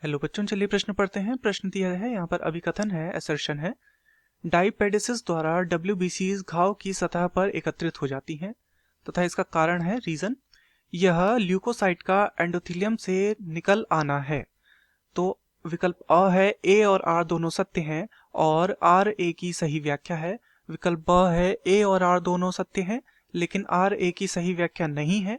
Hello बच्चों, चलिए प्रश्न पढ़ते हैं। प्रश्न दिया है यहाँ पर, अभिकथन है, असर्शन है। डाईपेडेसिस द्वारा डब्ल्यूबीसीज घाव की सतह पर एकत्रित हो जाती हैं तथा इसका कारण है, रीजन, यह ल्यूकोसाइट का एंडोथेलियम से निकल आना है। तो विकल्प अ है ए और आर दोनों सत्य हैं और आर ए की सही व्याख्या है। विकल्प ब है ए और आर दोनों सत्य हैं लेकिन आर ए की सही व्याख्या नहीं है।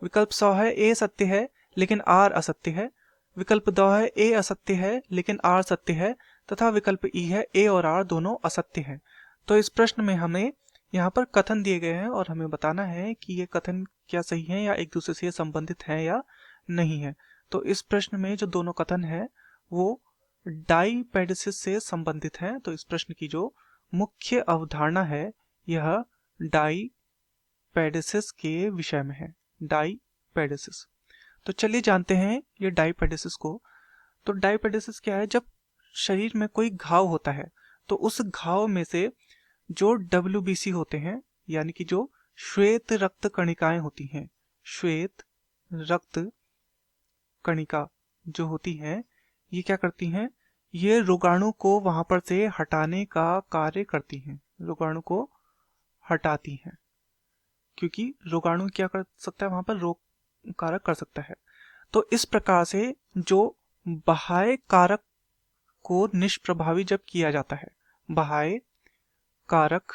विकल्प स है ए सत्य है लेकिन आर असत्य है। विकल्प द है ए असत्य है लेकिन आर सत्य है। तथा विकल्प ई है ए और आर दोनों असत्य हैं। तो इस प्रश्न में हमें यहाँ पर कथन दिए गए हैं और हमें बताना है कि ये कथन क्या सही है या एक दूसरे से संबंधित है या नहीं है। तो इस प्रश्न में जो दोनों कथन है वो डाईपेडेसिस से संबंधित हैं। तो इस प्रश्न की जो मुख्य अवधारणा है यह डाईपेडेसिस के विषय में है। डाईपेडेसिस, तो चलिए जानते हैं ये डाईपेडेसिस को। तो डाईपेडेसिस क्या है? जब शरीर में कोई घाव होता है तो उस घाव में से जो डब्ल्यूबीसी होते हैं, यानी कि जो श्वेत रक्त कणिकाएं होती हैं, श्वेत रक्त कणिका जो होती हैं, ये क्या करती हैं? ये रोगाणु को वहां पर से हटाने का कार्य करती हैं, रोगाणु को हटाती हैं, क्योंकि रोगाणु क्या कर सकता है? वहां पर रोग कारक कर सकता है। तो इस प्रकार से जो बाह्य कारक को निष्प्रभावी जब किया जाता है, बाह्य कारक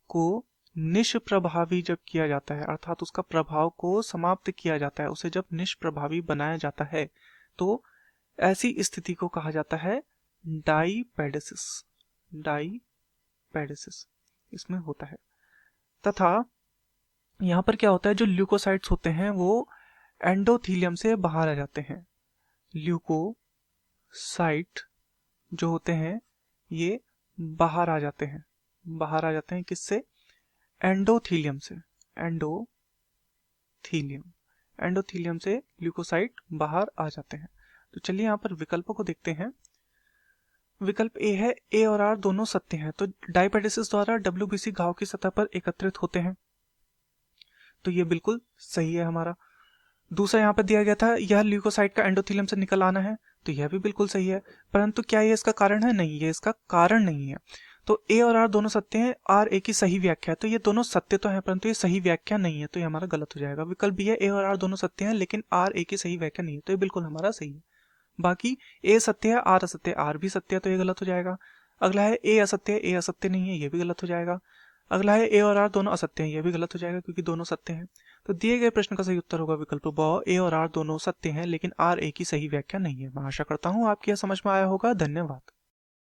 को निष्प्रभावी जब किया जाता है, अर्थात उसका प्रभाव को समाप्त किया जाता है, उसे जब निष्प्रभावी बनाया जाता है, तो ऐसी स्थिति को कहा जाता है डाईपेडेसिस। डाईपेडेसिस इसमें होता है। तथा यहाँ पर क्या होता है? जो ल्यूकोसाइट्स होते हैं वो एंडोथीलियम से बाहर आ जाते हैं। ल्यूकोसाइट जो होते हैं ये बाहर आ जाते हैं। बाहर आ जाते हैं किससे? एंडोथीलियम से। एंडोथीलियम से ल्यूकोसाइट बाहर आ जाते हैं। तो चलिए यहाँ पर विकल्पों को देखते हैं। विकल्प ए है ए और आर दोनों सत्य हैं। तो डाईपेडेसिस द्वारा डब्ल्यूबीसी घाव की सतह पर एकत्रित होते हैं, तो ये बिल्कुल सही है हमारा। दूसरा यहाँ पर दिया गया था, यह ल्यूकोसाइट का एंडोथेलियम से निकल आना है, तो यह भी बिल्कुल सही है। परंतु क्या ये इसका कारण है? नहीं, ये इसका कारण नहीं है। तो ए और आर दोनों सत्य हैं, आर ए की सही व्याख्या है, तो ये दोनों सत्य तो है परंतु ये सही व्याख्या नहीं है, तो ये हमारा गलत हो जाएगा। विकल्प बी है ए और आर दोनों सत्य हैं लेकिन आर ए की सही व्याख्या नहीं है, तो ये बिल्कुल हमारा सही है। बाकी ए सत्य है, आर असत्य है, आर भी सत्य है, तो ये गलत हो जाएगा। अगला है ए असत्य है, ए असत्य नहीं है, ये भी गलत हो जाएगा। अगला है ए और आर दोनों असत्य हैं, ये भी गलत हो जाएगा क्योंकि दोनों सत्य हैं। तो दिए गए प्रश्न का सही उत्तर होगा विकल्प ब, ए और आर दोनों सत्य हैं लेकिन आर ए की सही व्याख्या नहीं है। मैं आशा करता हूँ आपकी यह समझ में आया होगा। धन्यवाद।